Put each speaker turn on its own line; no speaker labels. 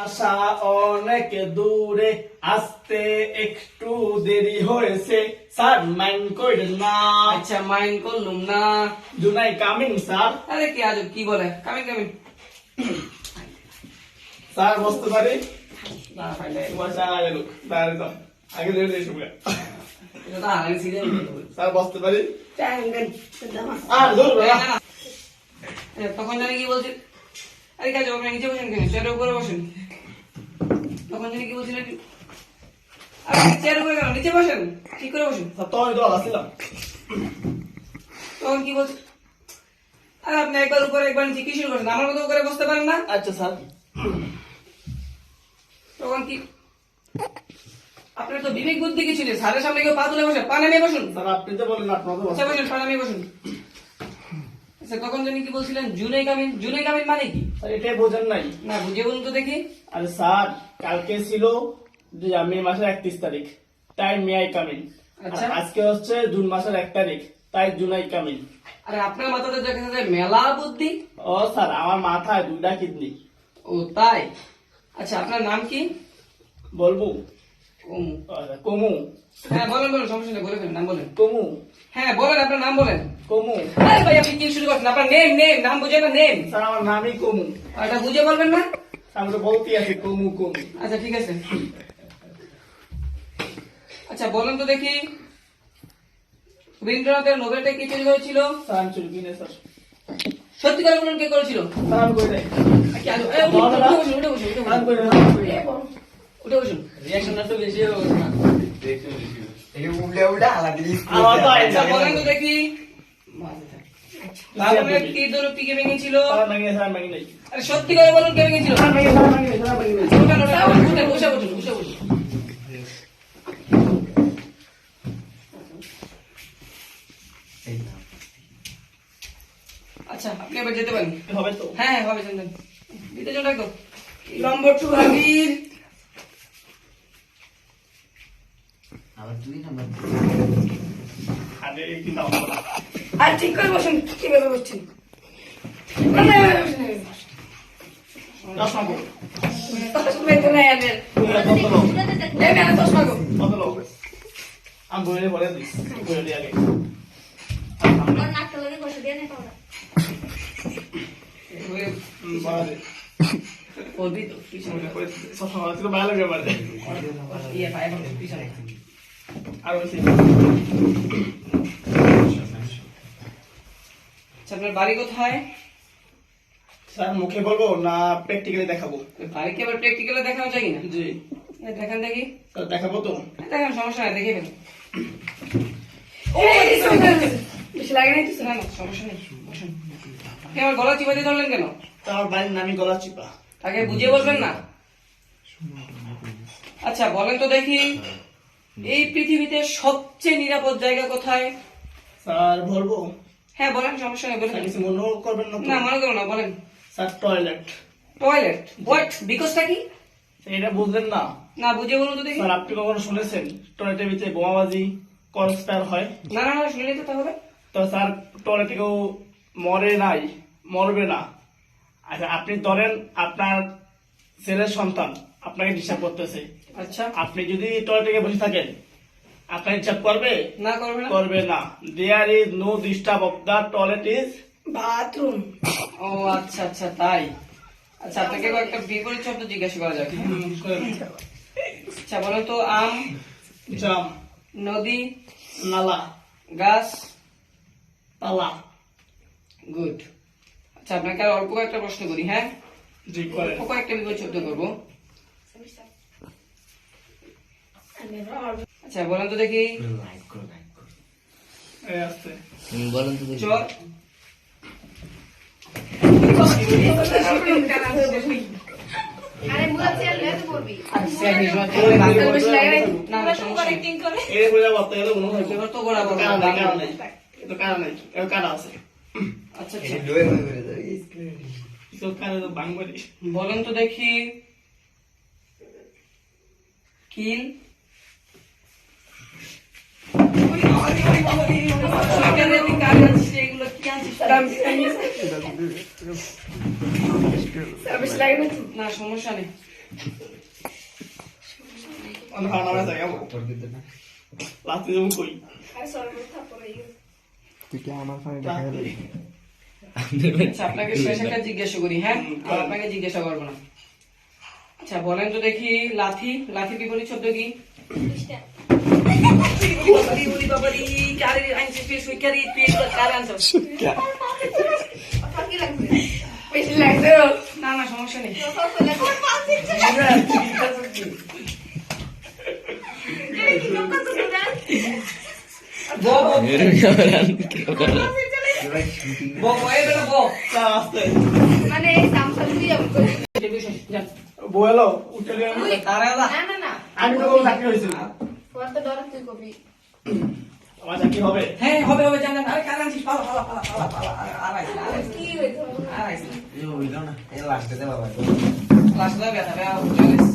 আশা অনেক দূরে, আসতে একটু দেরি হয়েছে, স্যার মাইন্ড করেন না।
আচ্ছা মাইন্ড করলুম না।
জুনাই কামিং স্যার।
আরে কি আজব কি বলে, কামিং কামিং।
স্যার বসতে পারি?
না ফাইলে
বসা আগে লোক দাঁড়িয়ে যাও, আগে ধরে দিয়ে শুনে।
এটা তো আগে সিজন
স্যার বসতে পারি?
টাঙ্গন
আর ধরবো না।
তখন জানি কি বলছি, আরে কাজ আপনি নিচে বসেন কেন, চেয়ারের উপরে বসেন। তখন জানি কি বলছিলেন, আপনি চেয়ারের উপরে কেন, নিচে বসেন, ঠিক করে বসেন।
স্যার তো আমি তো আসছিলাম।
তখন কি বলছে, আরে আপনি একবার উপরে একবার নিচে কি শুরু করছেন, আমার মতো করে বসতে পারেন না।
আচ্ছা স্যার।
তখন কি আপনার তো বিবেক বুদ্ধি কি ছিল, স্যারের সামনে কেউ পা তুলে বসে, পা নামিয়ে বসুন।
স্যার আপনি তো বলেন আপনার তো
আচ্ছা বসুন, পা নামিয়ে বসুন। আচ্ছা তখন জানি কি বলছিলেন, জুলাই কামিন, জুলাই কামিন মানে কি?
স্যার এটাই বোঝেন নাই?
না বুঝে বলুন তো দেখি।
আরে স্যার কালকে ছিল মে মাসের 31 তারিখ, তাই মে আই কামিং।
আচ্ছা।
আজকে হচ্ছে জুন মাসের 1 তারিখ, তাই জুলাই কামিং।
আরে আপনার মাথাতে দেখা যায় মেলা বুদ্ধি।
ও স্যার আমার মাথায় দুইটা কিডনি।
ও তাই? আচ্ছা আপনার নাম কি?
বলবো?
ওমু।
কমু।
হ্যাঁ বলেন বলেন, সমস্যা নেই, বলে ফেলেন, নাম বলেন।
কমু।
হ্যাঁ বলেন, আপনার নাম বলেন।
কমু।
আরে ভাই আপনি কি শুরু করছেন, আপনার নেম নেম, নাম বুঝে না নেম।
স্যার আমার নামই কমু।
এটা বুঝে বলবেন না।
আমি তো বলতেই আছি কমু কমু।
আচ্ছা ঠিক আছে। আচ্ছা বলেন তো দেখি, রবীন্দ্রনাথের নোবেলটা কে তৈরি হয়েছিল?
স্যার আমি চুরি কিনে স্যার।
সত্যি করে বলুন কে করেছিল?
স্যার আমি কই নাই।
কি আলো, এই উঠে বসুন, উঠে বসুন, উঠে
আমি
বসুন,
কই নাই।
উঠে বসুন। রিঅ্যাকশনটা তো বেশি হয়ে গেছে না।
আমার তো
আচ্ছা
আইডিয়া
বলেন তো দেখি, বাবুরের তীর ধনুকটি কে ভেঙেছিল?
স্যার মাগিয়ে স্যার মাগি নাই।
আরে সত্যি করে বলুন কে ভেঙেছিল?
স্যার মাগি স্যার মাগি স্যার মাগি নাই।
ওঠেন, ওঠেন, আবার উঠেন, বসে বসুন, বসে বসুন। আচ্ছা আপনি এবার যেতে পারেন।
হবে তো?
হ্যাঁ হ্যাঁ হবে, চলেন দিতে চলে তো। নম্বর 2 হাবির।
আরে কি নাম?
আর ঠিক করে বসুন, কিভাবে বসছেন?
চশমা কো? কত লোক? আমি বলে বলে দিস। বলে দিয়ে আগে। বলা দে। চশমা তো ভালো লাগে আমার। আর বেশি।
আপনার বাড়ি কোথায়?
স্যার মুখে বলবো না প্র্যাকটিক্যালি দেখাবো?
বাড়ি কি আবার প্র্যাকটিক্যালে দেখানো যায় কিনা?
জি
দেখান দেখি।
স্যার দেখাবো তো?
দেখেন সমস্যা নাই, দেখে ফেলুন। বেশি লাগে নাই তো? না না সমস্যা নেই, বসুন। আপনি আমার গলা চিপা দিয়ে ধরলেন কেন?
তা আমার বাড়ির নামই গলা চিপা।
তাকে বুঝিয়ে বলবেন না। আচ্ছা বলেন তো দেখি, এই পৃথিবীতে সবচেয়ে নিরাপদ জায়গা কোথায়?
স্যার বলবো?
হ্যাঁ বলেন, সমস্যা নেই, বলেন।
স্যার কিছু মনে করবেন না তো?
না মনে করো না, বলেন।
Sir toilet.
টয়লেট? হোয়াট, বিকজটা কি?
এটা বুঝলেন না?
না বুঝে বলুন তো দেখি।
স্যার আপনি কখনো শুনেছেন টয়লেটের ভিতরে বোমাবাজি কনস্পায়ার হয়?
না না না শুনলেই তো তাহলে।
তো স্যার টয়লেটে কেউ মরে নাই, মরবে না। আচ্ছা আপনি ধরেন আপনার ছেলের সন্তান আপনাকে ডিস্টার্ব করতেছে,
আচ্ছা
আপনি যদি টয়লেটে বসে থাকেন আপনার ডিস্টার্ব করবে?
না করবে না।
করবে না। There is no disturb of the toilet is
bathroom. ও আচ্ছা আচ্ছা তাই। আচ্ছা আপনাকে একটা বিপরীত শব্দ জিজ্ঞাসা করা যাক। আচ্ছা বলেন তো, আম,
জাম,
নদী,
নালা,
গাছ।
তালা।
গুড। আচ্ছা আপনাকে আর অল্প কয়েকটা প্রশ্ন করি, হ্যাঁ?
জি করেন।
অল্প কয়েকটা বিপরীত শব্দ করবো। আচ্ছা বলেন তো দেখি,
এই আসছে।
বলেন তো দেখি, চর। না না সমস্যা নেই।
এই বলে যাবো আপনাকে তো মনে হয়
এবার তো বরাবর
কারণ নেই, কারণ
বাংলা।
নেই। এটা কারণ নেই, এর কারণ আছে।
আচ্ছা আচ্ছা
তো কারণ তো বাংবাড়ি।
বলেন তো দেখি, কিল। এগুলো কি আনছিস? না সমস্যা নেই।
অনেক ভালো নামে যাই আমার লাস্টে যেমন কই
তুই কি আমার সামনে দেখা গেল
আচ্ছা আপনাকে স্পেশালটা জিজ্ঞাসা করি, হ্যাঁ আর আপনাকে জিজ্ঞাসা করবো না। আচ্ছা বলেন তো দেখি, লাথি লাথি বিপরীত শব্দ কি? বাবারি, ওরে বাবারি, কারে আনছিস তুই? সুইকারি, তুই একবার কারে আনছিস? না না সমস্যা নেই। বো বো বো বো এ বেটা বো।
আসতে
মানে সামসাম দিয়ে আমি করি
যান।
বলো উঠে আমি
তারা আলা।
না না না
আমি তো চাকরি হয়েছিল
তোমার তো ডর তুই কবি
আমার চাকরি হবে
হ্যাঁ হবে হবে, জান জান। আরে কারে আনছিস? পালা পালা পালা পালা পালা। আরাইস না আরাইস
কি হইতো
আরাইস না।
লাস্টে দে বাবা
ক্লাস দাও ব্যথা ব্যথা।